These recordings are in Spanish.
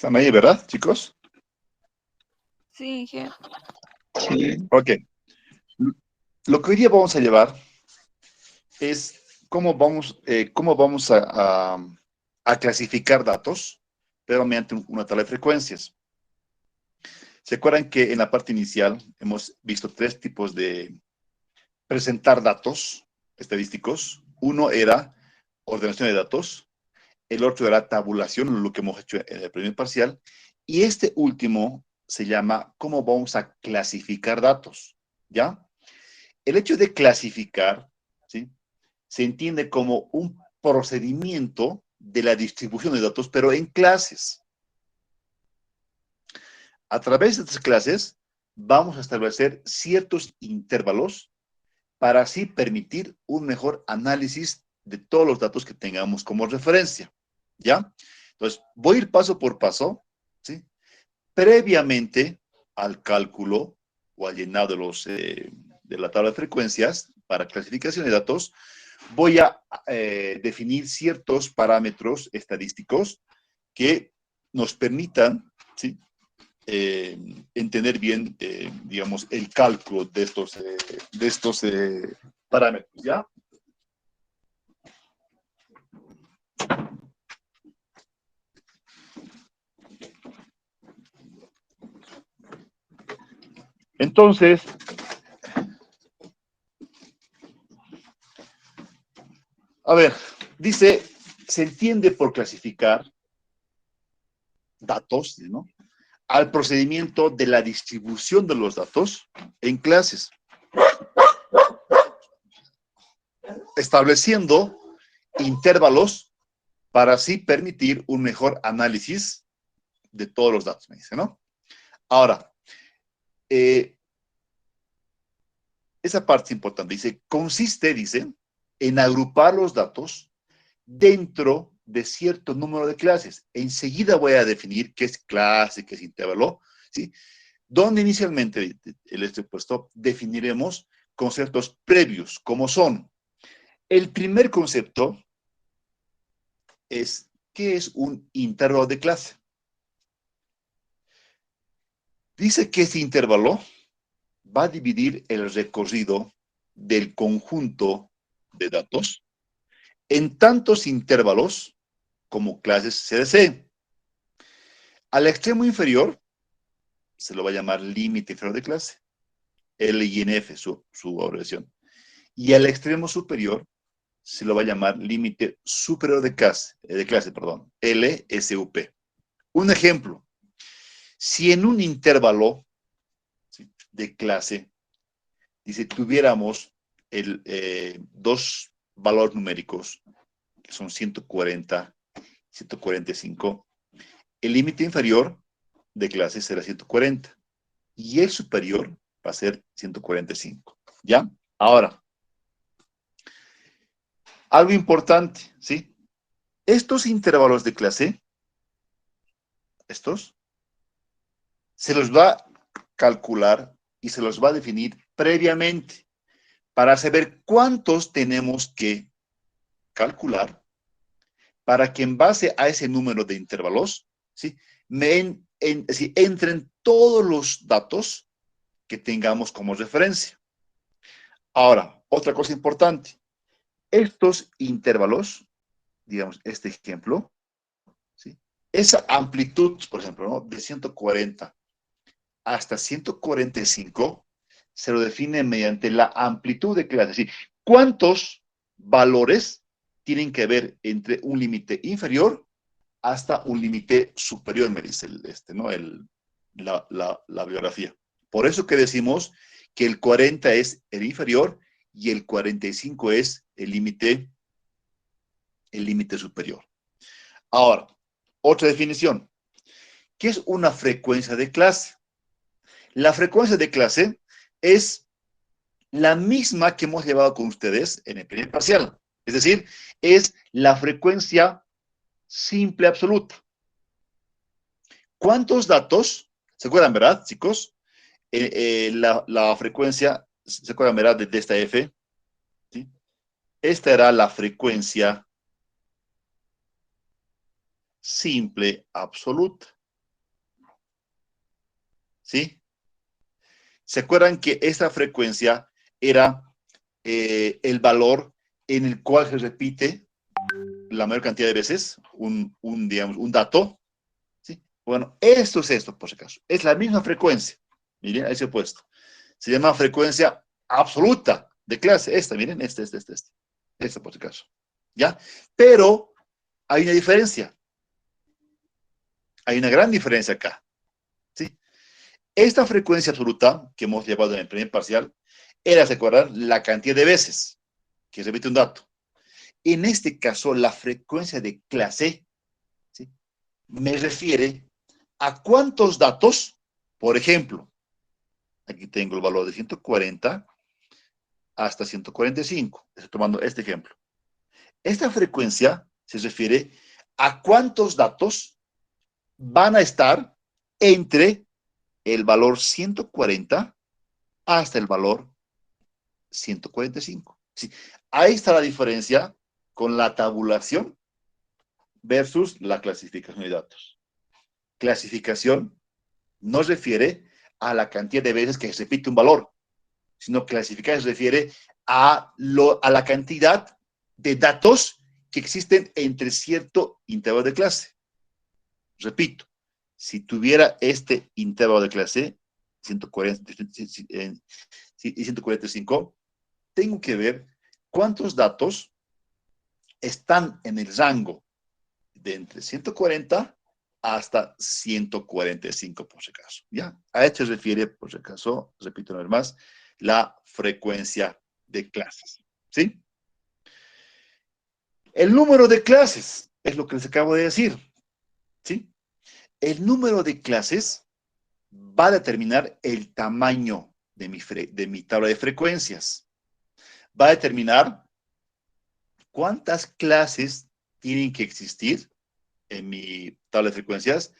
¿Están ahí, verdad, chicos? Sí, Sí. Ok. Lo que hoy día vamos a llevar es cómo vamos a clasificar datos, pero mediante una tabla de frecuencias. ¿Se acuerdan que en la parte inicial hemos visto tres tipos de presentar datos estadísticos? Uno era ordenación de datos, el otro era tabulación, lo que hemos hecho en el primer parcial, y este último se llama cómo vamos a clasificar datos, ¿ya? El hecho de clasificar, ¿sí? Se entiende como un procedimiento de la distribución de datos, pero en clases. A través de estas clases vamos a establecer ciertos intervalos para así permitir un mejor análisis de todos los datos que tengamos como referencia, ¿ya? Entonces, voy a ir paso por paso, ¿sí? Previamente al cálculo o al llenado de la tabla de frecuencias para clasificación de datos, voy a definir ciertos parámetros estadísticos que nos permitan, ¿sí? Entender bien, digamos, el cálculo de estos parámetros, ¿ya? Entonces, a ver, dice, se entiende por clasificar datos, ¿no? Al procedimiento de la distribución de los datos en clases, estableciendo intervalos para así permitir un mejor análisis de todos los datos, me dice, ¿no? Ahora, eh, esa parte es importante, dice, en agrupar los datos dentro de cierto número de clases. Enseguida voy a definir qué es clase, qué es intervalo, ¿sí? Donde inicialmente, el puesto, definiremos conceptos previos, como son, el primer concepto es, ¿qué es un intervalo de clase? Dice que este intervalo va a dividir el recorrido del conjunto de datos en tantos intervalos como clases se deseen. Al extremo inferior se lo va a llamar límite inferior de clase, L y N F, su abreviación. Y al extremo superior se lo va a llamar límite superior de clase, LSUP. Un ejemplo, si en un intervalo, ¿sí?, de clase, dice, tuviéramos dos valores numéricos, que son 140, 145, el límite inferior de clase será 140 y el superior va a ser 145. ¿Ya? Ahora, algo importante, ¿sí? Estos intervalos de clase, estos, se los va a calcular y se los va a definir previamente para saber cuántos tenemos que calcular para que en base a ese número de intervalos, ¿sí?, ¿sí?, entren todos los datos que tengamos como referencia. Ahora, otra cosa importante, estos intervalos, digamos, este ejemplo, ¿sí?, esa amplitud, por ejemplo, ¿no?, de 140 hasta 145, se lo define mediante la amplitud de clase. Es decir, ¿cuántos valores tienen que ver entre un límite inferior hasta un límite superior, me dice ¿no?, la biografía? Por eso que decimos que el 40 es el inferior y el 45 es el límite superior. Ahora, otra definición. ¿Qué es una frecuencia de clase? La frecuencia de clase es la misma que hemos llevado con ustedes en el primer parcial. Es decir, es la frecuencia simple absoluta. ¿Cuántos datos? ¿Se acuerdan, verdad, chicos? La frecuencia, ¿se acuerdan, verdad, de esta F? ¿Sí? Esta era la frecuencia simple absoluta. ¿sí? ¿Se acuerdan que esta frecuencia era el valor en el cual se repite la mayor cantidad de veces digamos, un dato? ¿Sí? Bueno, esto es esto, por si acaso. Es la misma frecuencia. Miren, ahí se ha puesto. Se llama frecuencia absoluta de clase. Esta, miren, esta, por si acaso. ¿Ya? Pero hay una diferencia. Hay una gran diferencia acá. ¿Sí? Esta frecuencia absoluta que hemos llevado en el primer parcial era, ¿se acuerdan? La cantidad de veces que se repite un dato. En este caso, la frecuencia de clase, ¿sí?, me refiere a cuántos datos, por ejemplo, aquí tengo el valor de 140 hasta 145. Estoy tomando este ejemplo. Esta frecuencia se refiere a cuántos datos van a estar entre el valor 140 hasta el valor 145. Sí, ahí está la diferencia con la tabulación versus la clasificación de datos. Clasificación no refiere a la cantidad de veces que se repite un valor, sino clasificar se refiere a la cantidad de datos que existen entre cierto intervalo de clase. Repito, si tuviera este intervalo de clase, 140 y 145, tengo que ver cuántos datos están en el rango de entre 140 hasta 145, por si acaso. ¿Ya? A esto se refiere, por si acaso, repito una vez más, la frecuencia de clases. ¿Sí? El número de clases es lo que les acabo de decir. ¿Sí? El número de clases va a determinar el tamaño de mi tabla de frecuencias. Va a determinar cuántas clases tienen que existir en mi tabla de frecuencias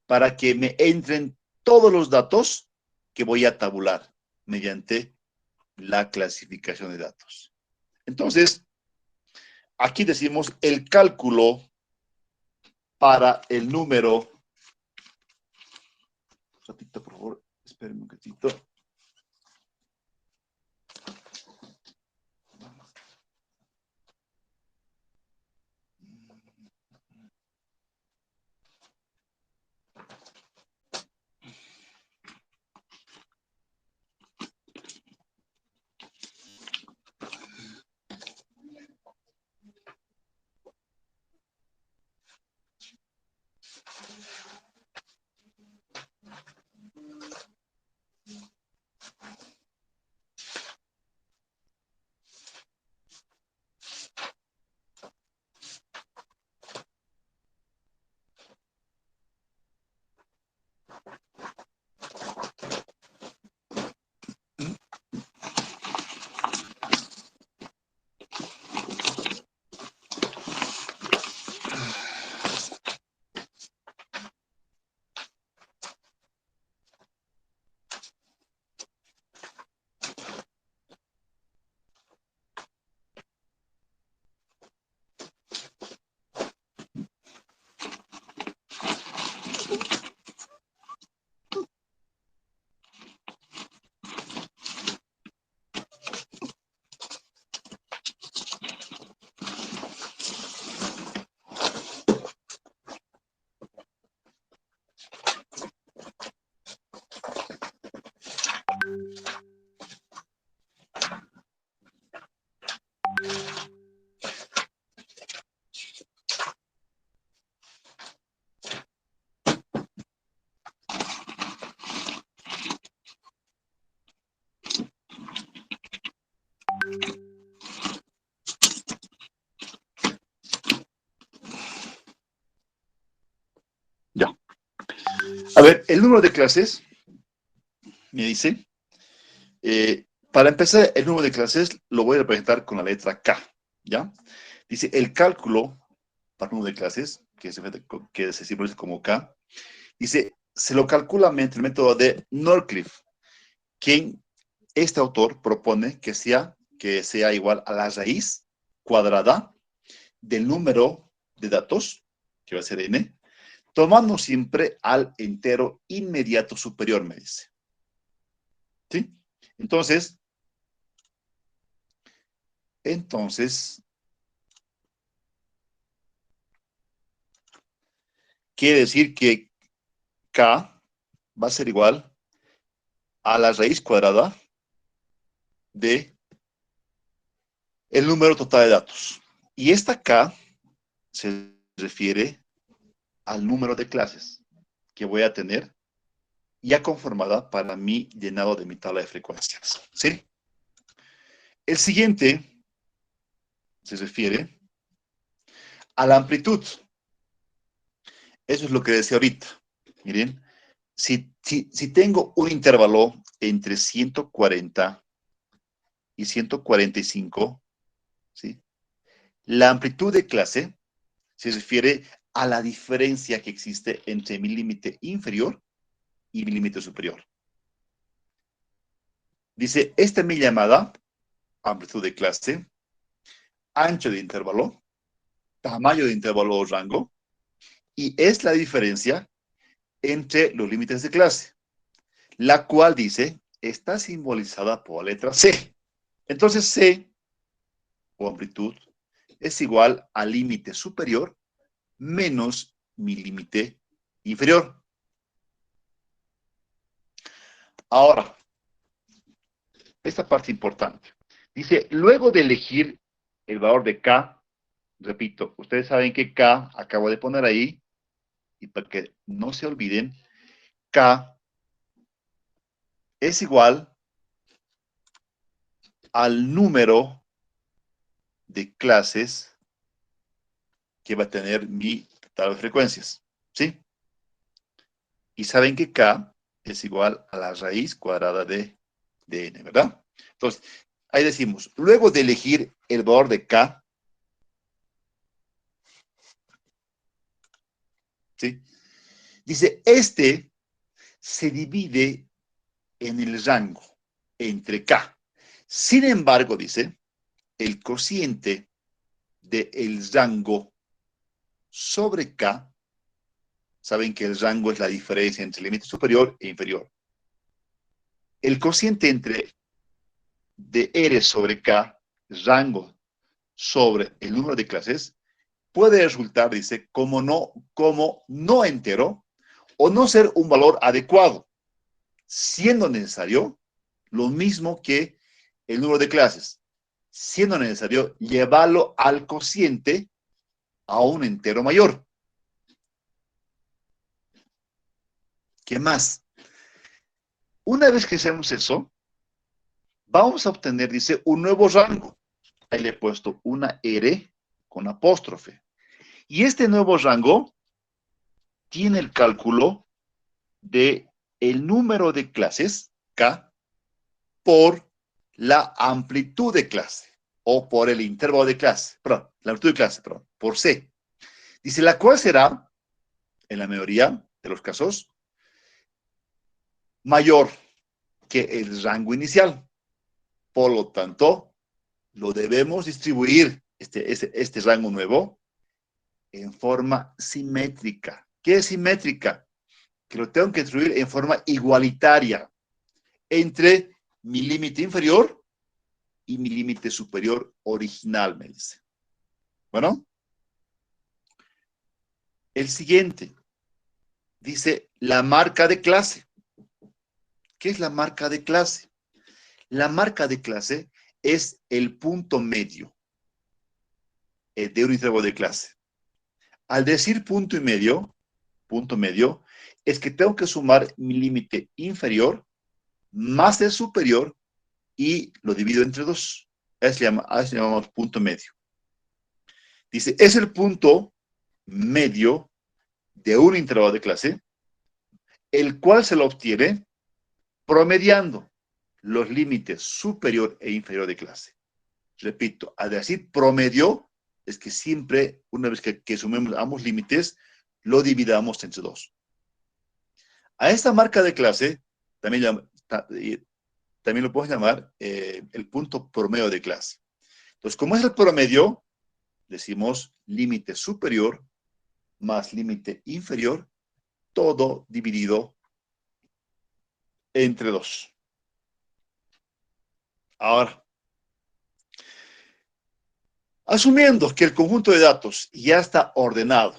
para que me entren todos los datos que voy a tabular mediante la clasificación de datos. Entonces, aquí decimos el cálculo para el número. Un ratito, por favor, espérenme un ratito. Ya. A ver, el número de clases, me dice, para empezar, el número de clases lo voy a representar con la letra K, ¿ya? Dice, el cálculo para el número de clases, que se simboliza como K, dice, se lo calcula mediante el método de Norcliffe, quien este autor propone que sea igual a la raíz cuadrada del número de datos, que va a ser n, tomando siempre al entero inmediato superior, me dice. ¿Sí? Entonces, quiere decir que K va a ser igual a la raíz cuadrada de el número total de datos. Y esta K se refiere al número de clases que voy a tener ya conformada para mi llenado de mi tabla de frecuencias. ¿Sí? El siguiente se refiere a la amplitud. Eso es lo que decía ahorita. Miren, si tengo un intervalo entre 140 y 145, ¿sí? La amplitud de clase se refiere a la diferencia que existe entre mi límite inferior y mi límite superior. Dice, esta es mi llamada amplitud de clase, ancho de intervalo, tamaño de intervalo o rango, y es la diferencia entre los límites de clase, la cual dice, está simbolizada por la letra C. Entonces C, o amplitud, es igual al límite superior menos mi límite inferior. Ahora, esta parte importante. Dice, luego de elegir el valor de K, repito, ustedes saben que K, acabo de poner ahí, y para que no se olviden, K es igual al número de clases que va a tener mi tabla de frecuencias, ¿sí? Y saben que K es igual a la raíz cuadrada de n, ¿verdad? Entonces, ahí decimos, luego de elegir el valor de K, ¿sí? Dice, este se divide en el rango entre K. Sin embargo, dice, el cociente del rango sobre K, saben que el rango es la diferencia entre el límite superior e inferior. El cociente entre de R sobre K, rango sobre el número de clases, puede resultar, dice, como no entero o no ser un valor adecuado, siendo necesario lo mismo que el número de clases, siendo necesario llevarlo al cociente a un entero mayor. ¿Qué más? Una vez que hacemos eso, vamos a obtener, dice, un nuevo rango. Ahí le he puesto una R con apóstrofe. Y este nuevo rango tiene el cálculo de el número de clases, K, por la amplitud de clase, o por el intervalo de clase, perdón, la amplitud de clase, perdón, por C. Dice, la cual será, en la mayoría de los casos, mayor que el rango inicial. Por lo tanto, lo debemos distribuir, este rango nuevo, en forma simétrica. ¿Qué es simétrica? Que lo tengo que distribuir en forma igualitaria entre mi límite inferior y mi límite superior original, me dice. Bueno, el siguiente dice la marca de clase. ¿Qué es la marca de clase? La marca de clase es el punto medio de un intervalo de clase. Al decir punto medio, es que tengo que sumar mi límite inferior más el superior y lo divido entre dos. A eso le llamamos punto medio. Dice, es el punto medio de un intervalo de clase, el cual se lo obtiene promediando los límites superior e inferior de clase. Repito, al decir promedio, es que siempre, una vez que sumemos ambos límites, lo dividamos entre dos. A esta marca de clase también lo podemos llamar el punto promedio de clase. Entonces, como es el promedio, decimos límite superior más límite inferior, todo dividido entre 2. Ahora, asumiendo que el conjunto de datos ya está ordenado,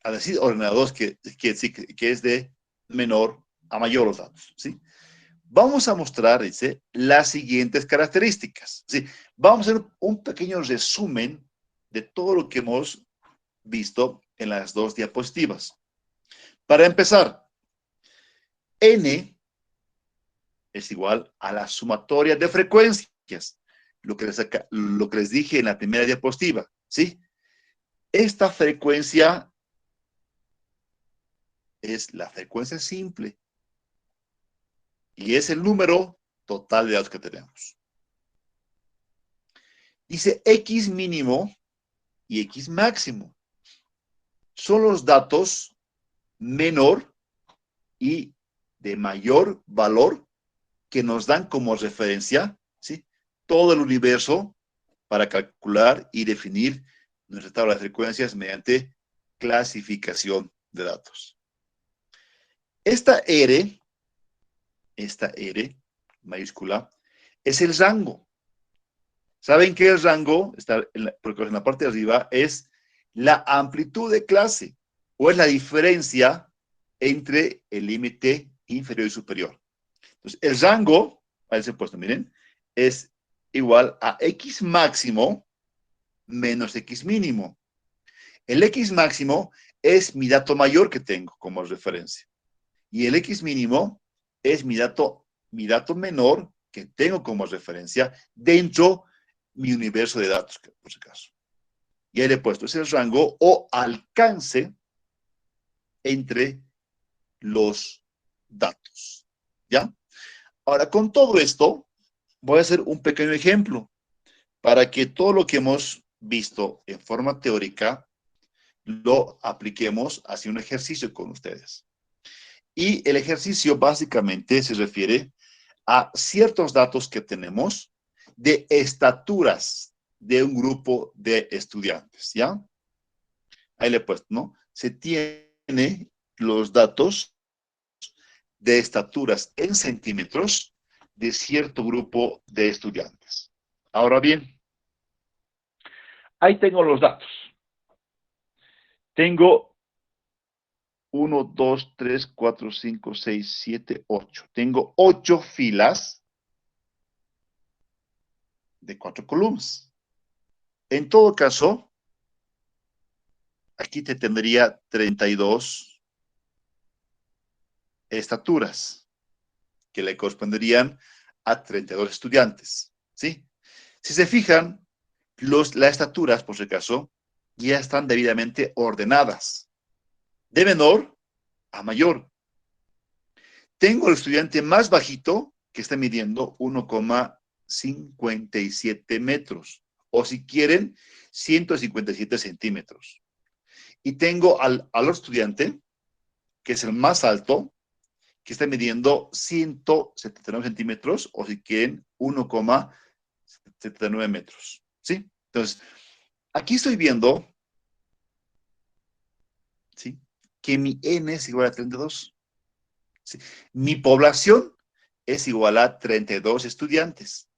a decir ordenados que es de menor a mayor los datos, ¿sí? Vamos a mostrar, dice, las siguientes características, ¿sí? Vamos a hacer un pequeño resumen de todo lo que hemos visto en las dos diapositivas. Para empezar, n es igual a la sumatoria de frecuencias, lo que les dije en la primera diapositiva, ¿sí? Esta frecuencia es la frecuencia simple y es el número total de datos que tenemos. Dice X mínimo y X máximo. Son los datos menor y de mayor valor que nos dan como referencia, ¿sí?, todo el universo para calcular y definir nuestra tabla de frecuencias mediante clasificación de datos. Esta R mayúscula, es el rango. ¿Saben qué el rango? Porque en la parte de arriba es la amplitud de clase, o es la diferencia entre el límite inferior y superior. Entonces, el rango, a ese puesto, miren, es igual a X máximo menos X mínimo. El X máximo es mi dato mayor que tengo como referencia. Y el X mínimo es mi dato menor que tengo como referencia dentro de mi universo de datos, por si acaso. Y ahí le he puesto, es el rango o alcance entre los datos. ¿Ya? Ahora, con todo esto, voy a hacer un pequeño ejemplo para que todo lo que hemos visto en forma teórica lo apliquemos hacia un ejercicio con ustedes. Y el ejercicio básicamente se refiere a ciertos datos que tenemos de estaturas de un grupo de estudiantes, ¿ya? Ahí le he puesto, ¿no? Se tiene los datos de estaturas en centímetros de cierto grupo de estudiantes. Ahora bien, ahí tengo los datos. Tengo 1, 2, 3, 4, 5, 6, 7, 8. Tengo 8 filas de 4 columnas. En todo caso, aquí te tendría 32 estaturas que le corresponderían a 32 estudiantes, ¿sí? Si se fijan, las estaturas, por si acaso, ya están debidamente ordenadas, de menor a mayor. Tengo el estudiante más bajito que está midiendo 1,57 metros, o si quieren, 157 centímetros. Y tengo al estudiante, que es el más alto, que está midiendo 179 centímetros, o si quieren, 1,79 metros. ¿Sí? Entonces, aquí estoy viendo, ¿sí?, que mi N es igual a 32. ¿Sí? Mi población es igual a 32 estudiantes,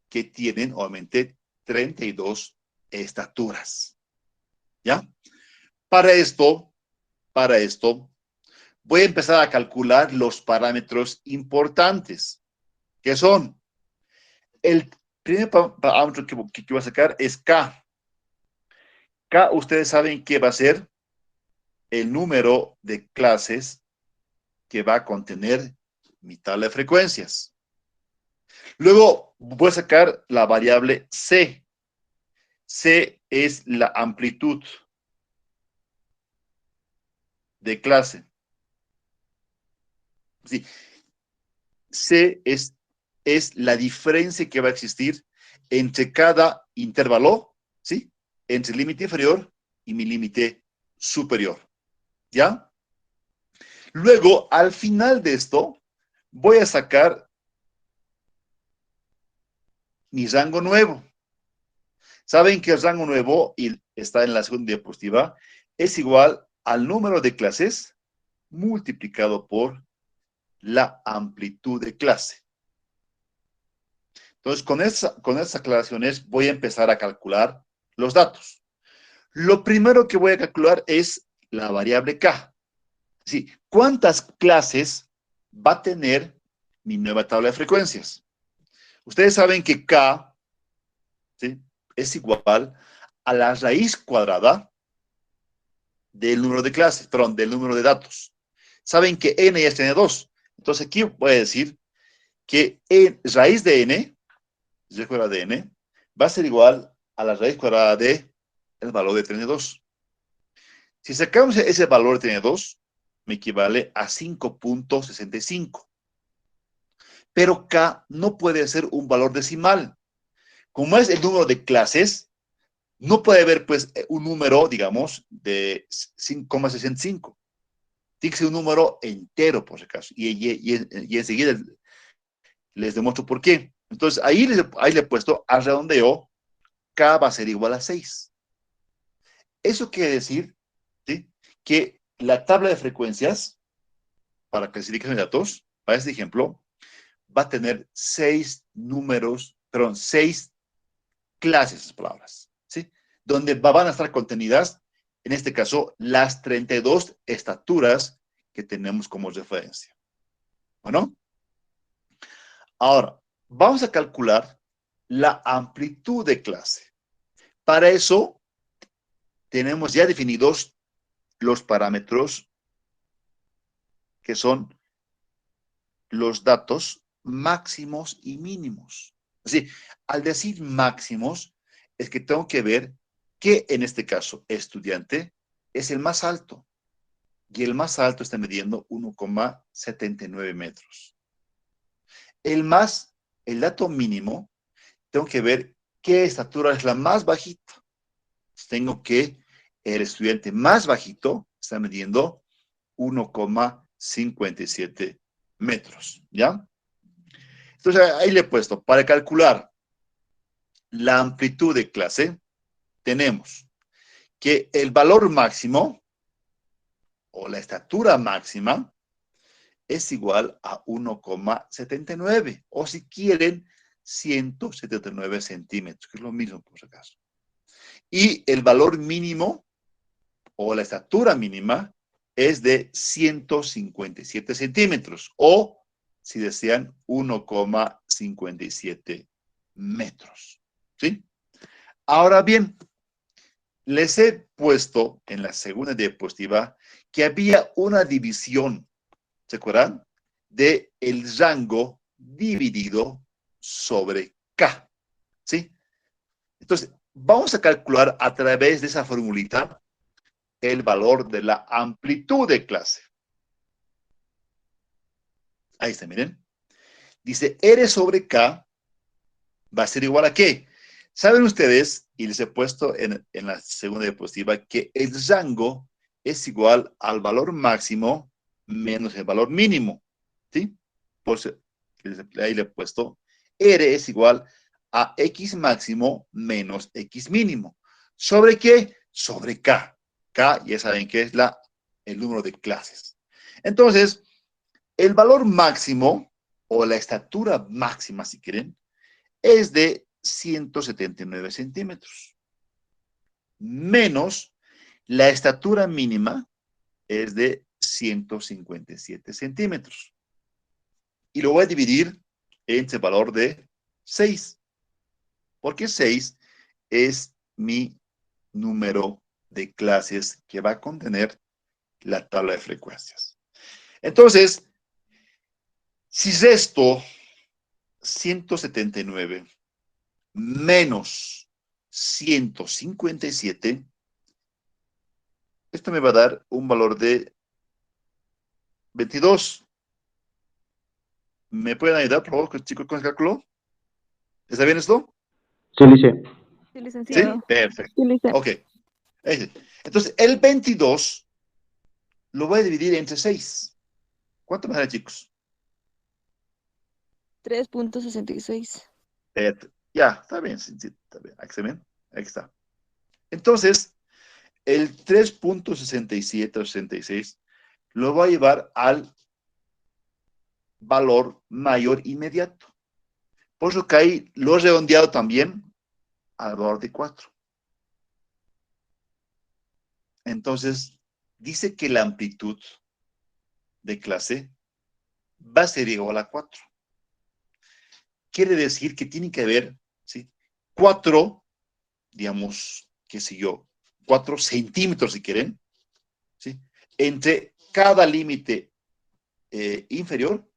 que tienen, obviamente, 32 estaturas. ¿Ya? Para esto, voy a empezar a calcular los parámetros importantes, que son, el primer parámetro que voy a sacar es K. K, ustedes saben que va a ser el número de clases que va a contener mi tabla de frecuencias. Luego voy a sacar la variable C. C es la amplitud de clase. Sí. C es la diferencia que va a existir entre cada intervalo, ¿sí?, entre el límite inferior y mi límite superior. ¿Ya? Luego, al final de esto, voy a sacar mi rango nuevo. ¿Saben que el rango nuevo, y está en la segunda diapositiva, es igual al número de clases multiplicado por la amplitud de clase. Entonces, con esas aclaraciones voy a empezar a calcular los datos. Lo primero que voy a calcular es la variable k. Sí, ¿cuántas clases va a tener mi nueva tabla de frecuencias? Ustedes saben que k, ¿sí?, es igual a la raíz cuadrada del número de clases, perdón, del número de datos. Saben que n ya tiene 2. Entonces aquí voy a decir que raíz de n, raíz cuadrada de n, va a ser igual a la raíz cuadrada de el valor de 32. Si sacamos ese valor de 32, me equivale a 5.65. Pero k no puede ser un valor decimal. Como es el número de clases, no puede haber pues un número, digamos, de 5,65. Tiene que ser un número entero, por si acaso. Y enseguida les demuestro por qué. Entonces, ahí le he puesto a redondeo, k va a ser igual a 6. Eso quiere decir, ¿sí?, que la tabla de frecuencias para clasificación de datos, para este ejemplo, va a tener 6 números, perdón, 6 clases de palabras, ¿sí?, donde van a estar contenidas, en este caso, las 32 estaturas que tenemos como referencia. ¿Bueno? Ahora, vamos a calcular la amplitud de clase. Para eso, tenemos ya definidos los parámetros que son los datos máximos y mínimos. Así, al decir máximos, es que tengo que ver que en este caso, estudiante, es el más alto. Y el más alto está midiendo 1,79 metros. El dato mínimo, tengo que ver qué estatura es la más bajita. Tengo que el estudiante más bajito está midiendo 1,57 metros, ¿ya? Entonces, ahí le he puesto, para calcular la amplitud de clase, tenemos que el valor máximo o la estatura máxima es igual a 1,79 o si quieren 179 centímetros, que es lo mismo por si acaso. Y el valor mínimo o la estatura mínima es de 157 centímetros o, si desean, 1,57 metros. ¿Sí? Ahora bien, les he puesto en la segunda diapositiva que había una división, ¿se acuerdan?, de el rango dividido sobre K, ¿sí? Entonces, vamos a calcular a través de esa formulita el valor de la amplitud de clase. Ahí está, miren. Dice, R sobre K va a ser igual a ¿qué? Saben ustedes, y les he puesto en la segunda diapositiva, que el rango es igual al valor máximo menos el valor mínimo, ¿sí? Por eso, ahí le he puesto, R es igual a X máximo menos X mínimo. ¿Sobre qué? Sobre K. K, ya saben que es el número de clases. Entonces, el valor máximo, o la estatura máxima, si quieren, es de 179 centímetros. Menos la estatura mínima es de 157 centímetros. Y lo voy a dividir entre el valor de 6. Porque 6 es mi número de clases que va a contener la tabla de frecuencias. Entonces, si resto 179 menos 157, esto me va a dar un valor de 22. ¿Me pueden ayudar, por favor, chicos, con el cálculo? ¿Está bien esto? Sí, Lice. Sí, ¿Sí? licenciado. Perfecto. Sí, licenciado. Ok. Entonces, el 22 lo voy a dividir entre 6. ¿Cuánto me da, chicos? 3.66. Ya, está bien, sí, está bien. Aquí está bien. Aquí está. Entonces, El 3.67 o 66 lo va a llevar al valor mayor inmediato. Por eso que ahí lo he redondeado también al valor de 4. Entonces, dice que la amplitud de clase va a ser igual a 4. Quiere decir que tiene que haber, ¿sí?, 4, digamos, qué sé yo, 4 centímetros, si quieren, ¿sí?, entre cada límite inferior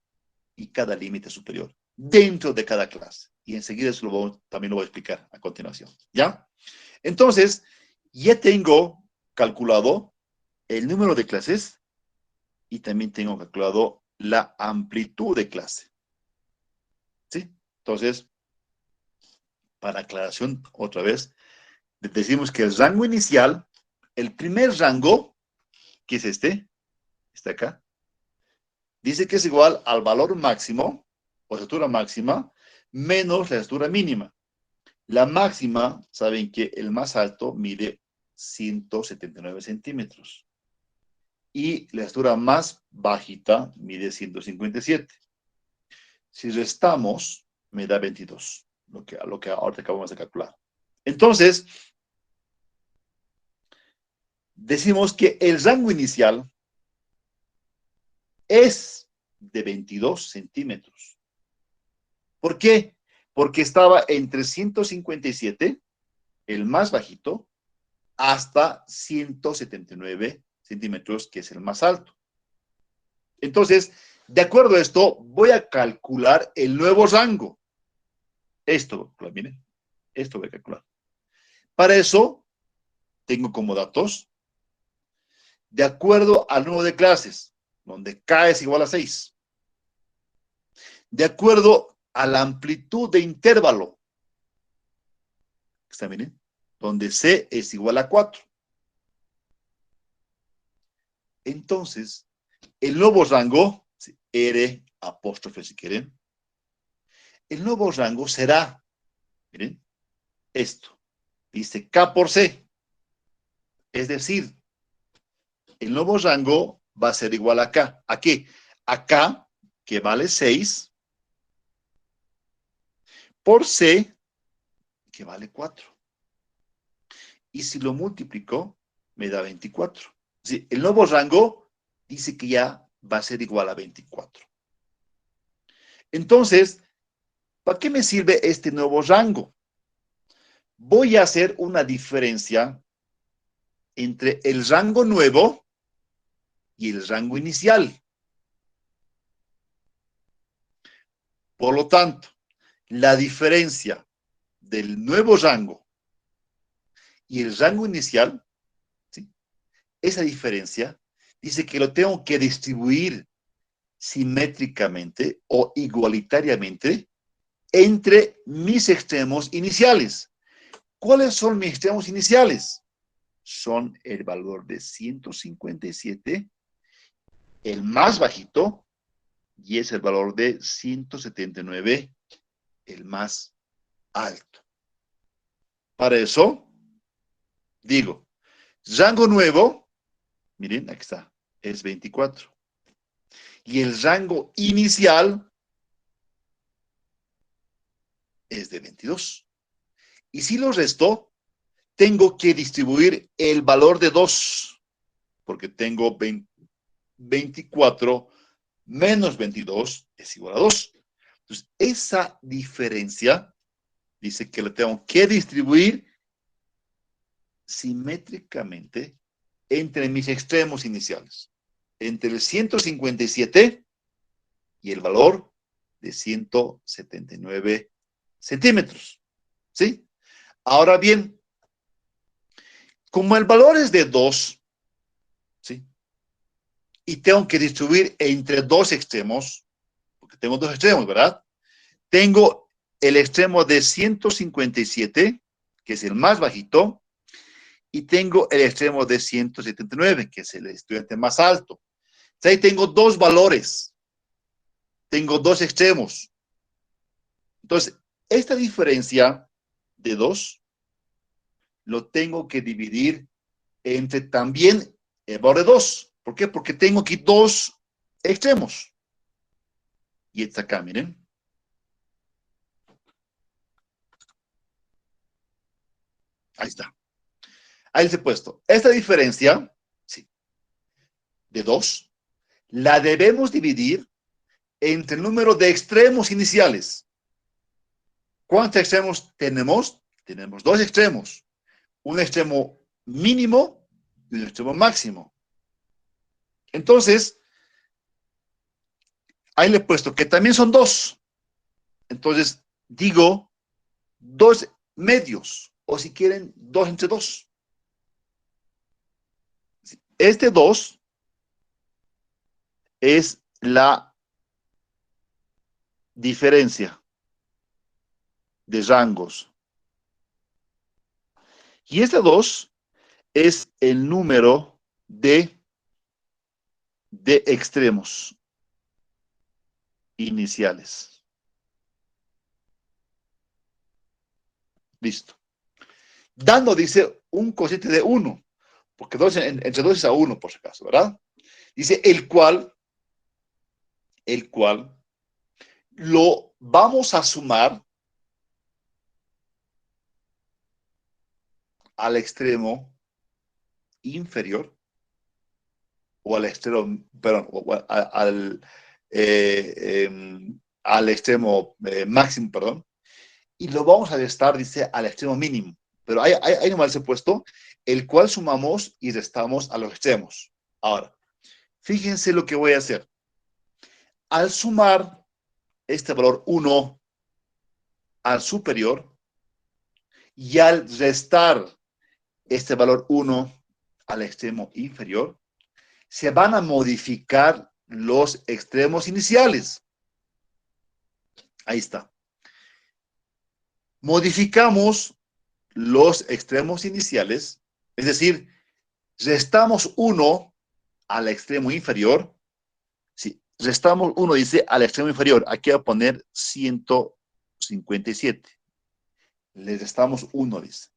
y cada límite superior, dentro de cada clase. Y enseguida eso también lo voy a explicar a continuación, ¿ya? Entonces, ya tengo calculado el número de clases y también tengo calculado la amplitud de clase, ¿sí? Entonces, para aclaración, otra vez, decimos que el rango inicial, el primer rango, que es este acá, dice que es igual al valor máximo, o estatura máxima, menos la estatura mínima. La máxima, saben que el más alto mide 179 centímetros. Y la estatura más bajita mide 157. Si restamos, me da 22, lo que ahorita acabamos de calcular. Entonces, decimos que el rango inicial es de 22 centímetros. ¿Por qué? Porque estaba entre 157, el más bajito, hasta 179 centímetros, que es el más alto. Entonces, de acuerdo a esto, voy a calcular el nuevo rango. Esto, miren, esto voy a calcular. Para eso, tengo como datos, de acuerdo al número de clases, donde K es igual a 6. De acuerdo a la amplitud de intervalo, ¿está bien? Donde C es igual a 4. Entonces, el nuevo rango, R apóstrofe si quieren, el nuevo rango será, miren, esto, dice K por C. Es decir, el nuevo rango va a ser igual a K. ¿A qué? A K, que vale 6, por C, que vale 4. Y si lo multiplico, me da 24. Sí, el nuevo rango dice que ya va a ser igual a 24. Entonces, ¿para qué me sirve este nuevo rango? Voy a hacer una diferencia entre el rango nuevo y el rango inicial. Por lo tanto, la diferencia del nuevo rango y el rango inicial, ¿sí?, esa diferencia dice que lo tengo que distribuir simétricamente o igualitariamente entre mis extremos iniciales. ¿Cuáles son mis extremos iniciales? Son el valor de 157, el más bajito, y es el valor de 179, el más alto. Para eso, digo, rango nuevo, miren, aquí está, es 24. Y el rango inicial es de 22. Y si lo resto, tengo que distribuir el valor de 2, porque tengo 24 menos 22 es igual a 2. Entonces, esa diferencia dice que la tengo que distribuir simétricamente entre mis extremos iniciales, entre el 157 y el valor de 179 centímetros. ¿Sí? Ahora bien, como el valor es de 2, ¿sí?, y tengo que distribuir entre dos extremos, porque tengo dos extremos, ¿verdad? Tengo el extremo de 157, que es el más bajito, y tengo el extremo de 179, que es el estudiante más alto. Entonces, ahí tengo dos valores, tengo dos extremos. Entonces, esta diferencia de 2 lo tengo que dividir entre también el valor de 2. ¿Por qué? Porque tengo aquí dos extremos. Y está acá, miren. Ahí está. Ahí les he puesto. Esta diferencia, sí, de 2, la debemos dividir entre el número de extremos iniciales. ¿Cuántos extremos tenemos? Tenemos dos extremos. Un extremo mínimo y un extremo máximo. Entonces, ahí le he puesto que también son 2. Entonces, digo 2 medios, o si quieren, 2 entre 2. Este 2 es la diferencia de rangos. Y este 2 es el número de extremos iniciales. Listo. Dando, dice, un cociente de 1, porque entre 2 es a 1, por si acaso, ¿verdad? Dice, el cual lo vamos a sumar al extremo inferior o al extremo, perdón, al extremo máximo, perdón, y lo vamos a restar, dice, al extremo mínimo. Pero ahí nomás he puesto, el cual sumamos y restamos a los extremos. Ahora, fíjense lo que voy a hacer. Al sumar este valor 1 al superior y al restar este valor 1 al extremo inferior, se van a modificar los extremos iniciales. Ahí está. Modificamos los extremos iniciales, es decir, restamos 1 al extremo inferior. Sí, restamos 1, dice, al extremo inferior. Aquí voy a poner 157. Le restamos 1, dice.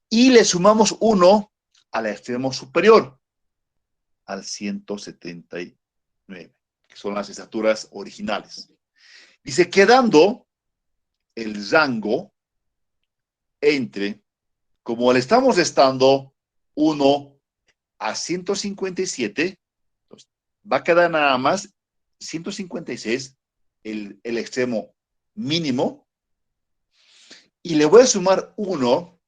Y le sumamos 1 al extremo superior, al 179, que son las estaturas originales. Dice, quedando el rango entre, como le estamos restando 1 a 157, entonces, va a quedar nada más 156, el extremo mínimo, y le voy a sumar 1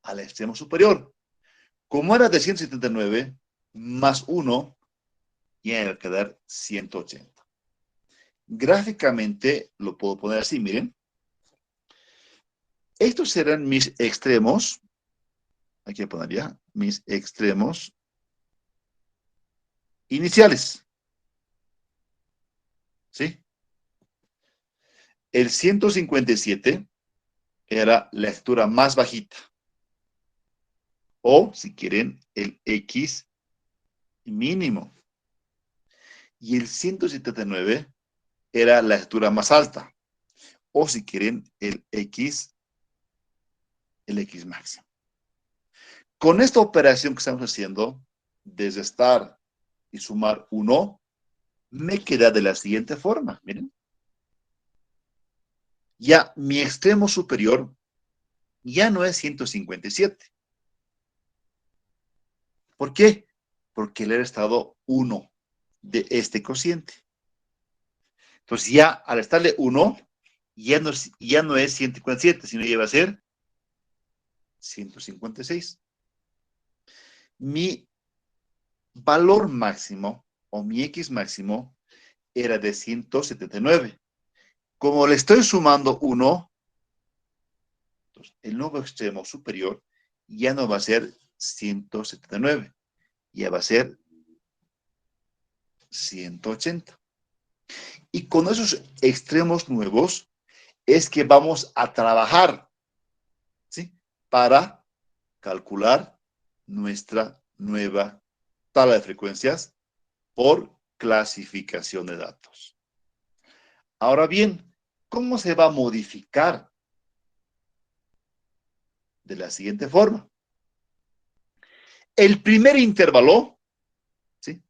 al extremo superior. Como era de 179, más 1, y va a quedar 180. Gráficamente lo puedo poner así, miren. Estos serán mis extremos. Aquí pondría mis extremos iniciales. ¿Sí? El 157 era la lectura más bajita. O, si quieren, el X mínimo. Y el 179 era la lectura más alta. O, si quieren, el X máximo. Con esta operación que estamos haciendo, desrestar y sumar 1, me queda de la siguiente forma. Miren. Ya mi extremo superior ya no es 157. ¿Por qué? Porque le he restado 1 de este cociente. Entonces ya al restarle 1, ya no es 157, sino ya va a ser 156. Mi valor máximo o mi X máximo era de 179. Como le estoy sumando 1, entonces el nuevo extremo superior ya no va a ser 179, ya va a ser 180. Y con esos extremos nuevos es que vamos a trabajar, ¿sí? Para calcular nuestra nueva tabla de frecuencias por clasificación de datos. Ahora bien, ¿cómo se va a modificar? De la siguiente forma. el primer intervalo, ¿sí?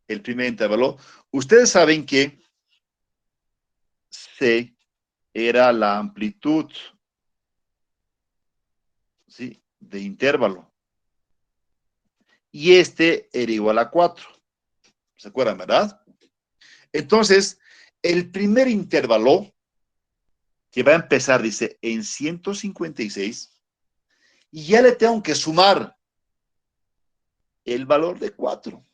El primer intervalo, ustedes saben que C era la amplitud, ¿sí? De intervalo. Y este era igual a 4. ¿Se acuerdan, verdad? Entonces, el primer intervalo que va a empezar, dice, en 156, y ya le tengo que sumar el valor de 4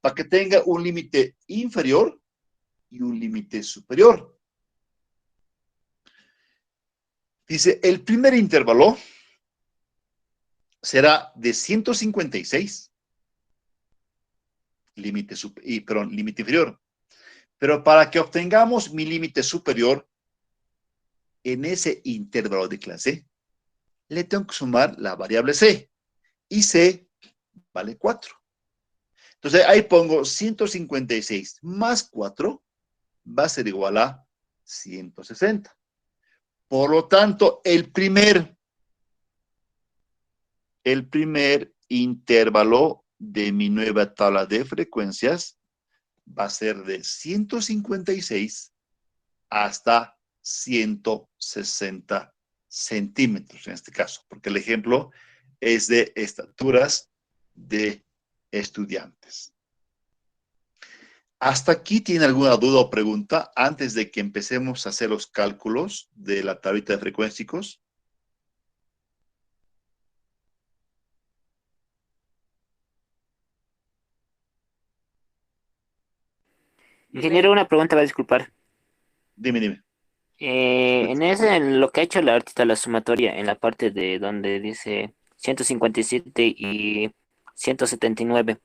para que tenga un límite inferior y un límite superior. Dice, el primer intervalo será de 156, límite, límite inferior. Pero para que obtengamos mi límite superior en ese intervalo de clase, le tengo que sumar la variable C. Y C vale 4. Entonces ahí pongo 156 más 4 va a ser igual a 160. Por lo tanto, el primer intervalo de mi nueva tabla de frecuencias va a ser de 156 hasta 160 centímetros en este caso, porque el ejemplo es de estaturas de estudiantes. ¿Hasta aquí tiene alguna duda o pregunta antes de que empecemos a hacer los cálculos de la tablita de frecuencias? Ingeniero, una pregunta, va a disculpar. Dime, dime. En lo que ha hecho la ahorita la sumatoria, en la parte de donde dice 157 y 179,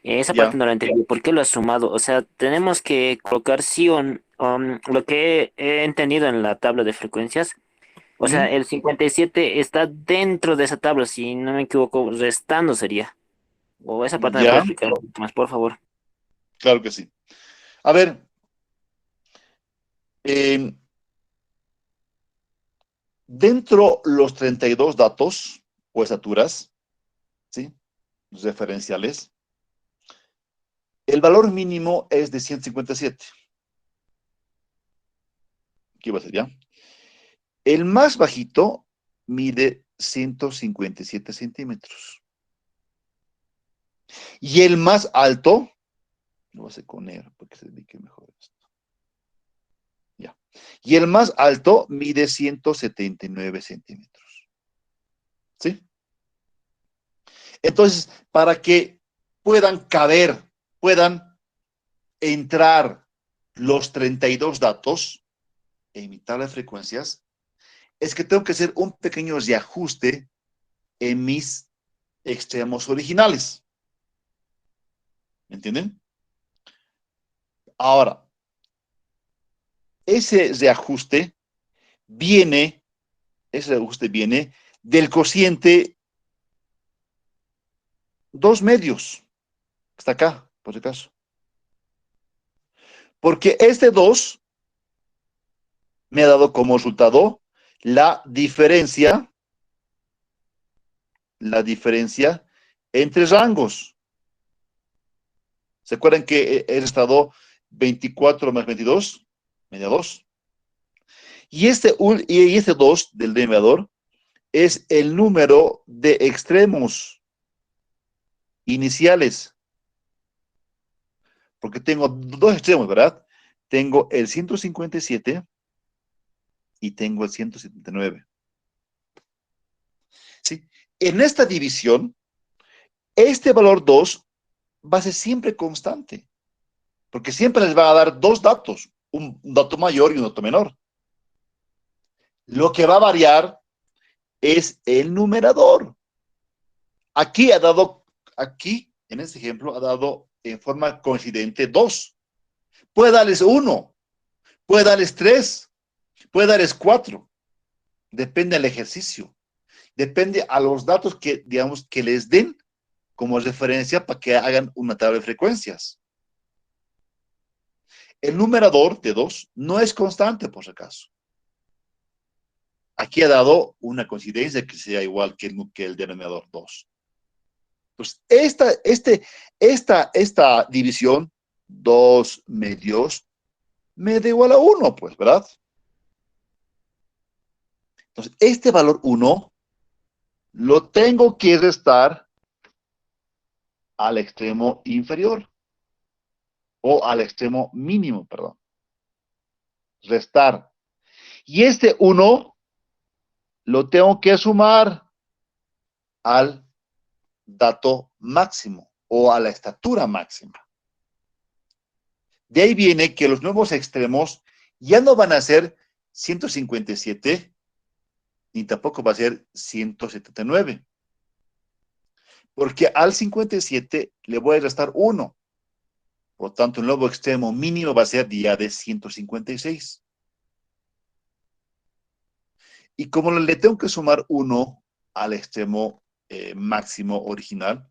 esa parte Ya. no la entendí. ¿Por qué lo has sumado? O sea, tenemos que colocar sí o lo que he entendido en la tabla de frecuencias. O sea, Ujú. el 57 está dentro de esa tabla, si no me equivoco, restando sería. O esa parte me puede Ya, explicar un poquito más, por favor. claro que sí. A ver, eh, dentro los 32 datos o estaturas, ¿sí? Los referenciales, el valor mínimo es de 157. ¿Qué va a ser ya? El más bajito mide 157 centímetros. Y el más alto, lo voy a hacer con negro para que se dedique mejor esto. Ya. Y el más alto mide 179 centímetros. ¿Sí? Entonces, para que puedan caber, puedan entrar los 32 datos en mi tabla de frecuencias, es que tengo que hacer un pequeño reajuste en mis extremos originales. ¿Me entienden? Ahora, ese reajuste viene, ese reajuste viene del cociente 2 medios, que está acá, por si acaso. Porque este 2 me ha dado como resultado la diferencia entre rangos. ¿Se acuerdan que he estado 24 más 22? Media 2. Y este 2 del denominador es el número de extremos iniciales. Porque tengo dos extremos, ¿verdad? Tengo el 157 y tengo el 179. ¿Sí? En esta división, este valor 2 va a ser siempre constante, porque siempre les va a dar dos datos, un dato mayor y un dato menor. Lo que va a variar es el numerador. Aquí, en este ejemplo, ha dado en forma coincidente 2. Puede darles 1, puede darles 3, puede darles 4. Depende del ejercicio. Depende a los datos que, digamos, que les den como referencia para que hagan una tabla de frecuencias. El numerador de 2 no es constante, por si acaso. Aquí ha dado una coincidencia que sea igual que el denominador 2. Entonces, esta división, 2 medios, me da igual a 1, pues, ¿verdad? Entonces, este valor 1 lo tengo que restar al extremo inferior, o al extremo mínimo, perdón. Restar. Y este 1 lo tengo que sumar al dato máximo o a la estatura máxima. De ahí viene que los nuevos extremos ya no van a ser 157, ni tampoco va a ser 179. Porque al 57 le voy a restar 1. Por lo tanto, el nuevo extremo mínimo va a ser ya de 156. Y como le tengo que sumar 1 al extremo máximo original,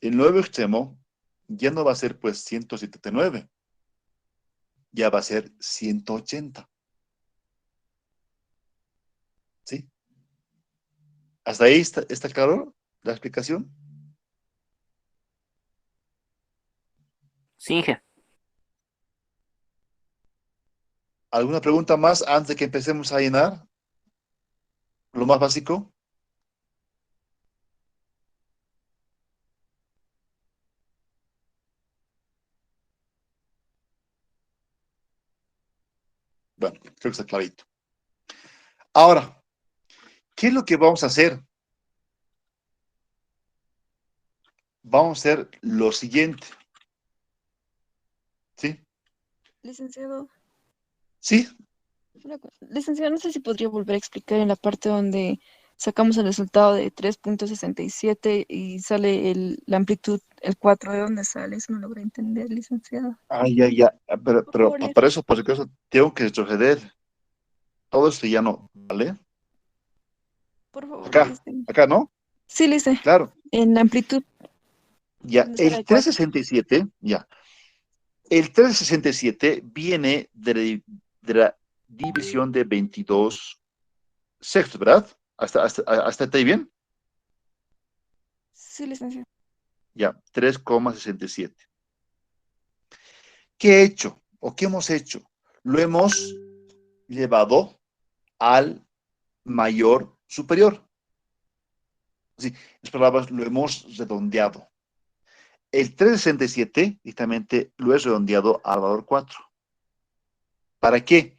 el nuevo extremo ya no va a ser pues 179, ya va a ser 180. ¿Sí? ¿Hasta ahí está claro la explicación? Sí, Inge. ¿Alguna pregunta más antes de que empecemos a llenar? Lo más básico. Bueno, creo que está clarito. Ahora, ¿qué es lo que vamos a hacer? Vamos a hacer lo siguiente. ¿Sí? Licenciado, ¿Sí? licenciado, no sé si podría volver a explicar en la parte donde sacamos el resultado de 3,67 y sale la amplitud, el 4, ¿de dónde sale? Eso no logré entender, licenciado. Ya. Por Pero favor, para eso, por si acaso, tengo que retroceder. Todo esto ya no, ¿vale? por favor, Acá, acá, ¿no? Sí, lice, Claro. en la amplitud, Ya, ¿dónde sale el el 4? 367, ya. El 367 viene de la división de 22 sextos, ¿verdad? ¿Hasta ahí bien? Sí, licenciado. Ya, 3,67. ¿Qué he hecho? ¿O qué hemos hecho? Lo hemos llevado al mayor superior. Sí, en palabras, lo hemos redondeado. El 367, directamente, lo he redondeado al valor 4. ¿Para qué?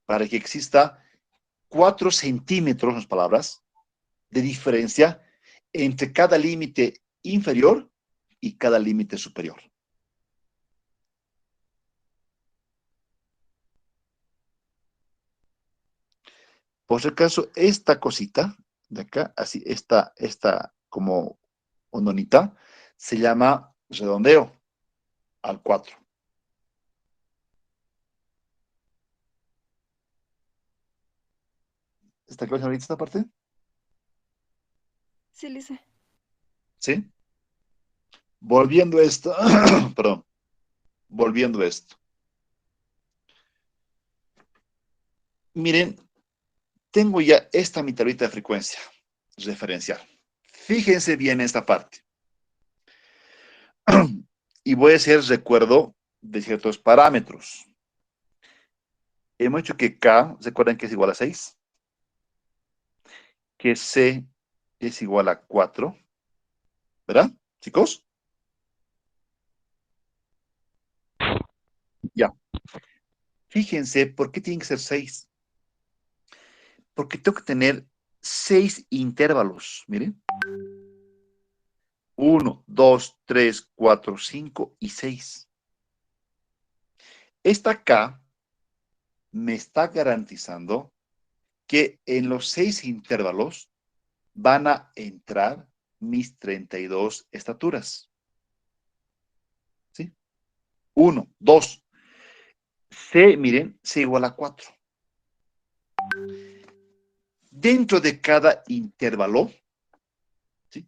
Para que exista 4 centímetros, en las palabras, de diferencia entre cada límite inferior y cada límite superior. Por si acaso, esta cosita de acá, así, esta como ondonita, se llama redondeo al 4. ¿Está claro ahorita esta parte? Sí, lice. ¿Sí? Volviendo a esto, perdón, volviendo a esto. Miren, tengo ya esta mi tablita de frecuencia referencial. Fíjense bien esta parte. Y voy a hacer recuerdo de ciertos parámetros. Hemos dicho que K, ¿recuerdan que es igual a 6? Que C es igual a 4, ¿verdad, chicos? Ya. Fíjense, ¿por qué tiene que ser 6? Porque tengo que tener 6 intervalos, miren. 1, 2, 3, 4, 5 y 6. Esta K me está garantizando que en los 6 intervalos van a entrar mis 32 estaturas. ¿Sí? 1, 2. C, miren, C igual a 4. Dentro de cada intervalo, ¿sí?,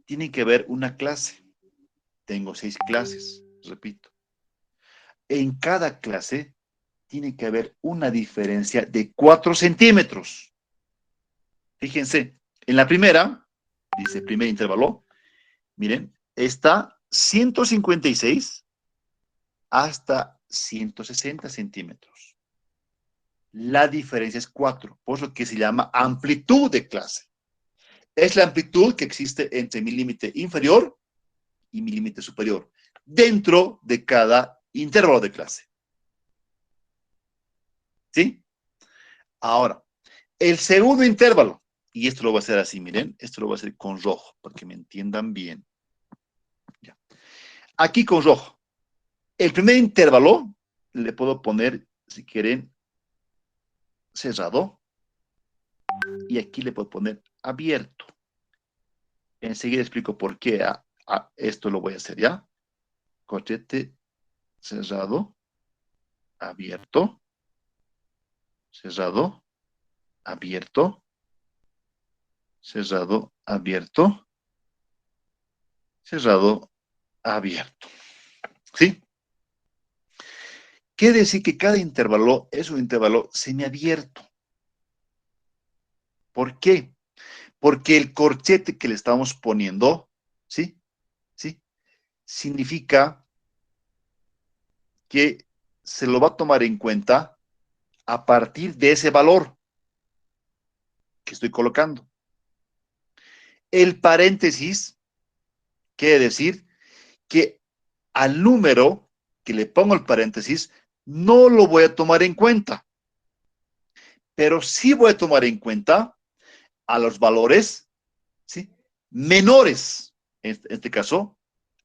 tiene que haber una clase. Tengo 6 clases, repito. En cada clase tiene que haber una diferencia de 4 centímetros. Fíjense, en la primera dice primer intervalo, miren, está 156 hasta 160 centímetros. La diferencia es 4, por eso que se llama amplitud de clase. Es la amplitud que existe entre mi límite inferior y mi límite superior, dentro de cada intervalo de clase. ¿Sí? Ahora, el segundo intervalo, y esto lo voy a hacer así, miren, esto lo voy a hacer con rojo, para que me entiendan bien. Ya. Aquí con rojo. El primer intervalo, le puedo poner, si quieren, cerrado, y aquí le puedo poner abierto. Enseguida explico por qué esto lo voy a hacer, ¿ya? Corchete cerrado, abierto, cerrado, abierto, cerrado, abierto, cerrado, abierto. ¿Sí? Quiere decir que cada intervalo es un intervalo semiabierto. ¿Por qué? Porque el corchete que le estamos poniendo, ¿sí? ¿Sí? Significa que se lo va a tomar en cuenta a partir de ese valor que estoy colocando. El paréntesis quiere decir que al número que le pongo el paréntesis no lo voy a tomar en cuenta, pero sí voy a tomar en cuenta a los valores, ¿sí?, menores, en este caso,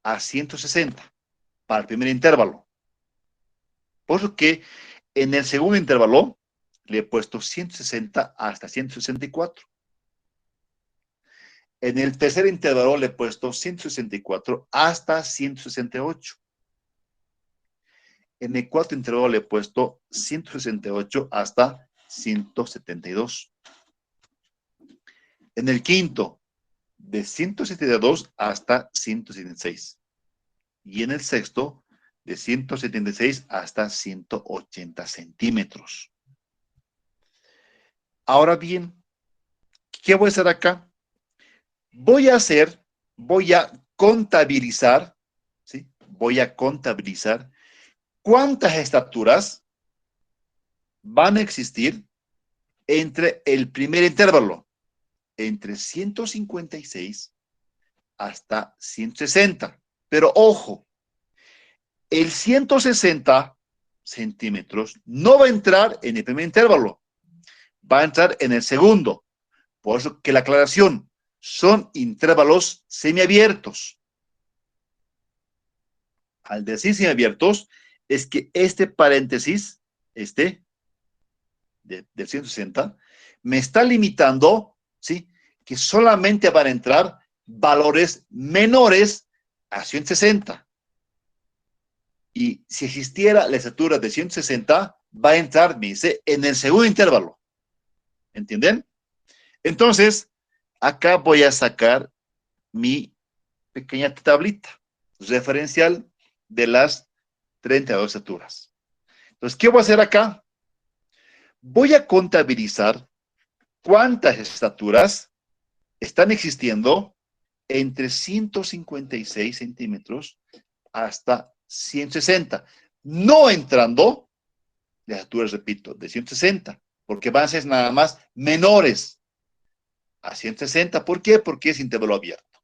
a 160 para el primer intervalo. Por eso que en el segundo intervalo le he puesto 160 hasta 164. En el tercer intervalo le he puesto 164 hasta 168. En el cuarto intervalo le he puesto 168 hasta 172. En el quinto, de 172 hasta 176. Y en el sexto, de 176 hasta 180 centímetros. Ahora bien, ¿qué voy a hacer acá? Voy a contabilizar, ¿sí? Voy a contabilizar cuántas estaturas van a existir entre el primer intervalo, entre 156 hasta 160. Pero ojo, el 160 centímetros no va a entrar en el primer intervalo, va a entrar en el segundo. Por eso que la aclaración, son intervalos semiabiertos. Al decir semiabiertos, es que este paréntesis, del 160, me está limitando, ¿sí?, que solamente van a entrar valores menores a 160. Y si existiera la estatura de 160, va a entrar, me dice, en el segundo intervalo. ¿Entienden? Entonces, acá voy a sacar mi pequeña tablita referencial de las 32 estaturas. Entonces, ¿qué voy a hacer acá? Voy a contabilizar cuántas estaturas están existiendo entre 156 centímetros hasta 160, no entrando las estaturas, repito, de 160, porque van a ser nada más menores a 160. ¿Por qué? Porque es intervalo abierto.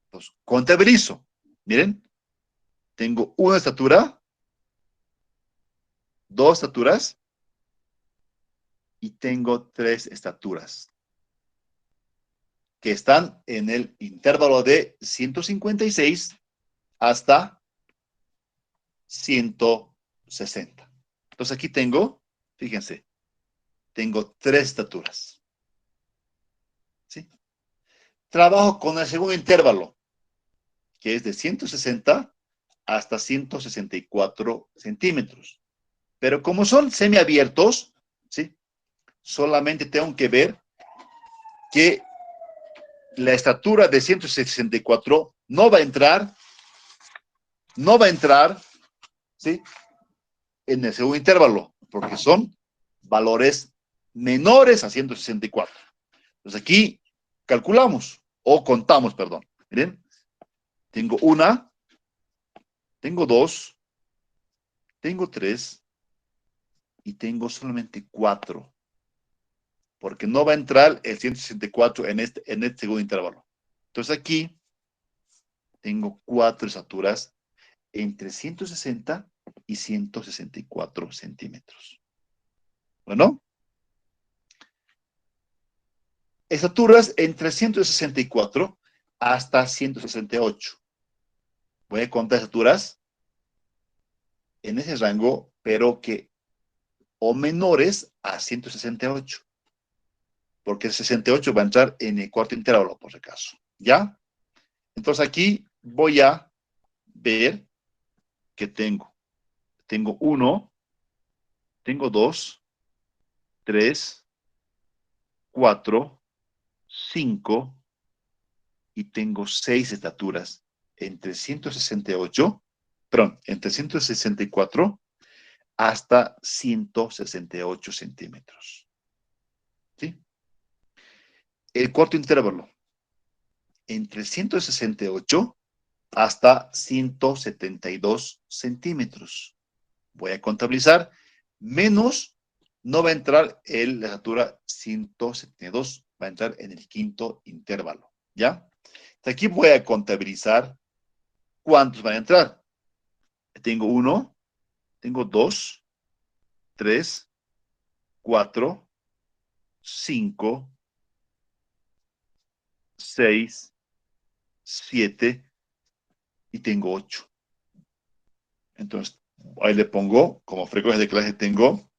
Entonces, contabilizo. Miren, tengo una estatura, dos estaturas y tengo tres estaturas que están en el intervalo de 156 hasta 160. Entonces aquí tengo, fíjense, tengo tres estaturas. ¿Sí? Trabajo con el segundo intervalo, que es de 160 hasta 164 centímetros. Pero como son semiabiertos, ¿sí?, solamente tengo que ver que la estatura de 164 no va a entrar, ¿sí?, en el segundo intervalo, porque son valores menores a 164. Entonces aquí calculamos. o contamos, perdón. Miren, tengo una, tengo dos, tengo tres y tengo solamente cuatro, porque no va a entrar el 164 en este segundo intervalo. Entonces aquí tengo cuatro estaturas entre 160 y 164 centímetros. Bueno, estaturas entre 164 hasta 168. Voy a contar estaturas en ese rango, pero que o menores a 168, porque el 68 va a entrar en el cuarto intervalo, por si acaso. ¿Ya? Entonces aquí voy a ver que tengo. Tengo 1, tengo 2, 3, 4, 5 y tengo 6 estaturas entre 168, perdón, entre 164 hasta 168 centímetros. ¿Sí? El cuarto intervalo, entre 168 hasta 172 centímetros. Voy a contabilizar, menos no va a entrar la estatura 172, va a entrar en el quinto intervalo, ¿ya? Aquí voy a contabilizar cuántos van a entrar. Tengo 1, tengo 2, 3, 4, 5, 6, 7 y tengo 8. Entonces, ahí le pongo, como frecuencia de clase, tengo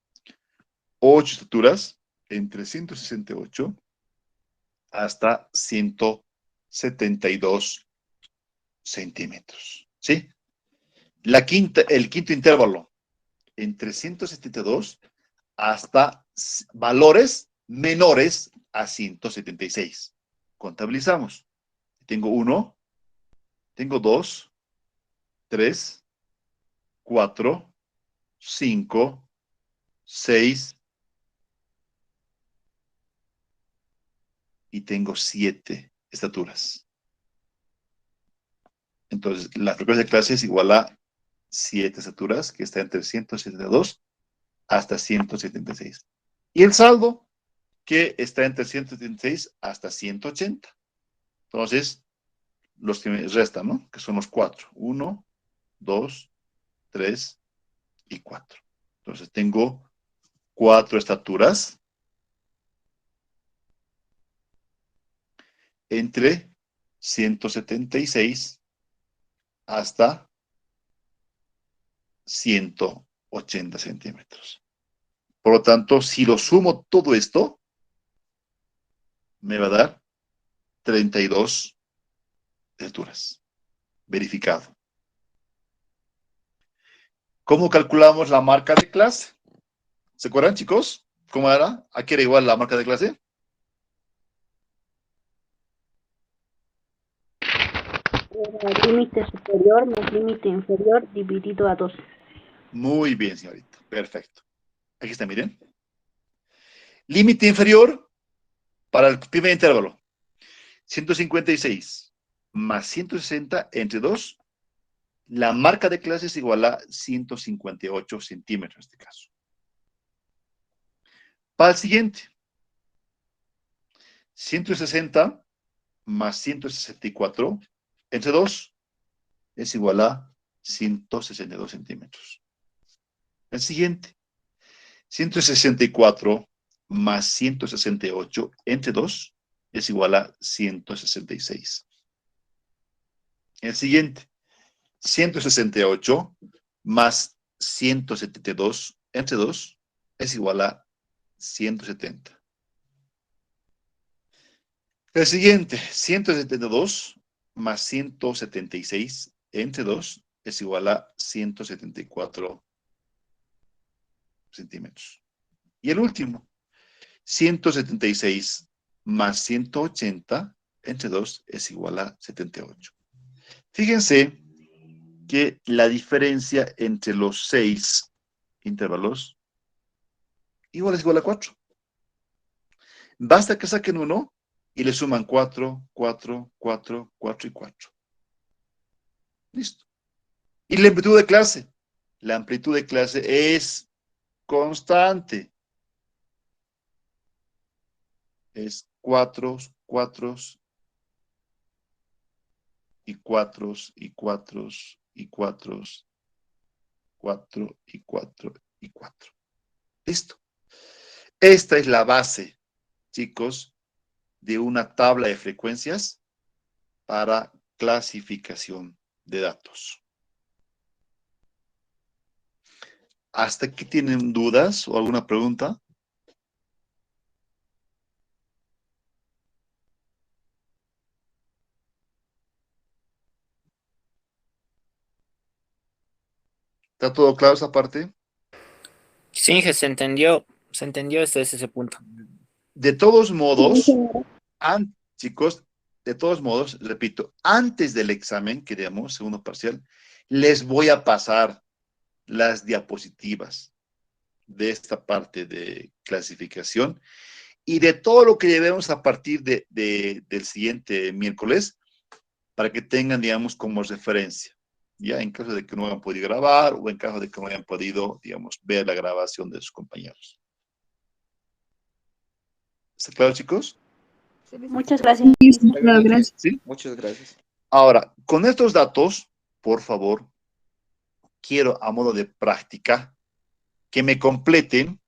8 estaturas entre 168 hasta 172 centímetros. ¿Sí? El quinto intervalo, entre 172 hasta valores menores a 176. Contabilizamos. Tengo 1, tengo 2, 3, 4, 5, 6 y tengo 7 estaturas. Entonces, la frecuencia de clase es igual a 7 estaturas, que está entre 172 hasta 176. Y el saldo, que está entre 176 hasta 180. Entonces, los que me restan, ¿no? Que son los 4. 1, 2, 3 y 4. Entonces, tengo 4 estaturas entre 176 hasta 180 centímetros. Por lo tanto, si lo sumo todo esto, me va a dar 32 alturas. Verificado. ¿Cómo calculamos la marca de clase? ¿Se acuerdan, chicos? ¿Cómo era? ¿A qué era igual la marca de clase? Límite superior más límite inferior dividido a 2. Muy bien, señorita. Perfecto. Aquí está, miren. Límite inferior para el primer intervalo. 156 más 160 entre 2. La marca de clase es igual a 158 centímetros en este caso. Para el siguiente. 160 más 164 entre 2 es igual a 162 centímetros. El siguiente. 164 más 168 entre 2 es igual a 166. El siguiente. 168 más 172 entre 2 es igual a 170. El siguiente, 172 más 176 entre 2 es igual a 174 centímetros. Y el último, 176 más 180 entre 2 es igual a 78. Fíjense que la diferencia entre los 6 intervalos igual es igual a 4. Basta que saquen uno y le suman 4, 4, 4, 4 y 4. Listo. Y la amplitud de clase. La amplitud de clase es constante. Es 4, 4 y 4 y 4 y 4, 4 y 4 y 4. Listo. Esta es la base, chicos, de una tabla de frecuencias para clasificación de datos. ¿Hasta aquí tienen dudas o alguna pregunta? ¿Está todo claro esa parte? Sí, se entendió hasta ese punto. De todos Sí, modos, señora. chicos, de todos modos, repito, antes del examen que demos, segundo parcial, les voy a pasar las diapositivas de esta parte de clasificación y de todo lo que llevemos a partir del siguiente miércoles para que tengan, digamos, como referencia. Ya en caso de que no hayan podido grabar o en caso de que no hayan podido, digamos, ver la grabación de sus compañeros. ¿Está claro, chicos? Sí, licenciado. Muchas gracias. Claro, gracias. ¿Sí? Muchas gracias. Ahora, con estos datos, por favor, quiero a modo de práctica que me completen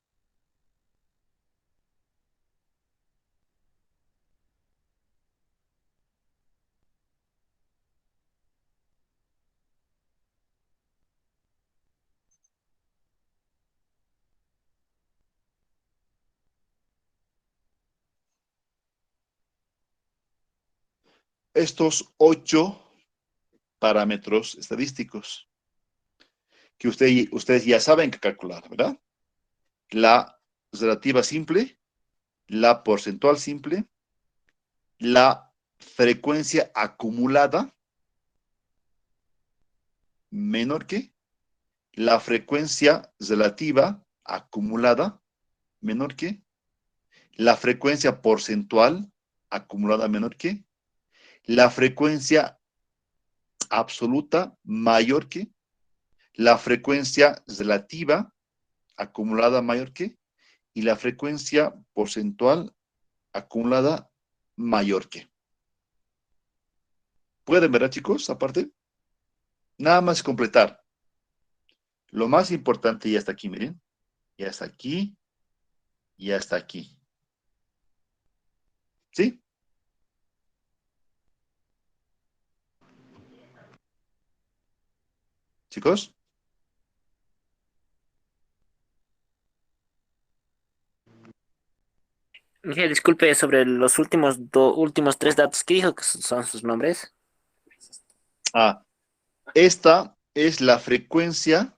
estos 8 parámetros estadísticos que ustedes ya saben que calcular, ¿verdad? La relativa simple, la porcentual simple, la frecuencia acumulada menor que, la frecuencia relativa acumulada menor que, la frecuencia porcentual acumulada menor que, la frecuencia absoluta mayor que, la frecuencia relativa acumulada mayor que, y la frecuencia porcentual acumulada mayor que. ¿Pueden ver, chicos? Aparte, nada más completar. Lo más importante ya está aquí, miren. Ya está aquí. Ya está aquí. ¿Sí? ¿Chicos? Mire, disculpe sobre los últimos tres datos que dijo que son sus nombres. Ah, esta es la frecuencia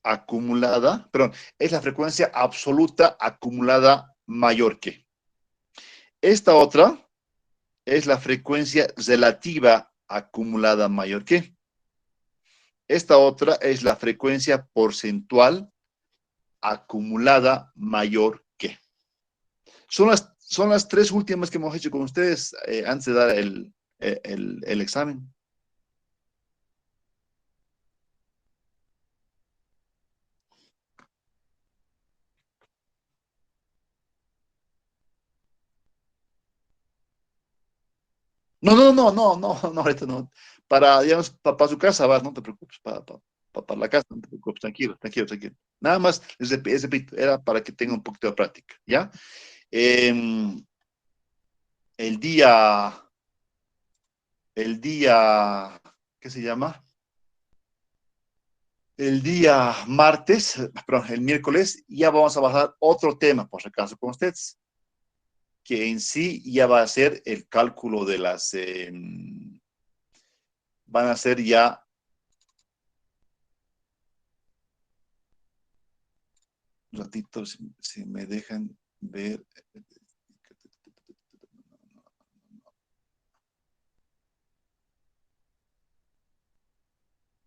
acumulada, perdón, es la frecuencia absoluta acumulada mayor que. Esta otra es la frecuencia relativa acumulada mayor que. Esta otra es la frecuencia porcentual acumulada mayor que. Son las tres últimas que hemos hecho con ustedes antes de dar el examen. No, ahorita no. Para, digamos, para su casa vas, no te preocupes, para la casa, no te preocupes, tranquilo, tranquilo, tranquilo. Nada más, les repito, era para que tengan un poquito de práctica, ¿ya? Em, el día, ¿qué se llama? El día martes, perdón, el miércoles, ya vamos a bajar otro tema, por si acaso, con ustedes, que en sí ya va a ser el cálculo de las, van a ser ya, un ratito, si me dejan ver.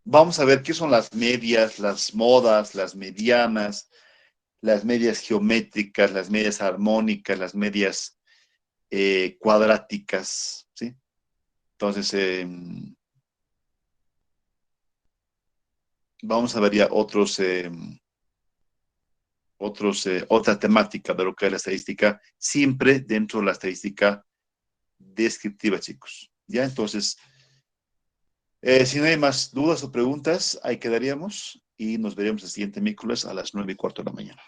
Vamos a ver qué son las medias, las modas, las medianas, las medias geométricas, las medias armónicas, las medias cuadráticas, ¿sí? Entonces, vamos a ver ya otra temática de lo que es la estadística, siempre dentro de la estadística descriptiva, chicos. Ya, entonces, si no hay más dudas o preguntas, ahí quedaríamos y nos veremos el siguiente miércoles a las 9:15 de la mañana.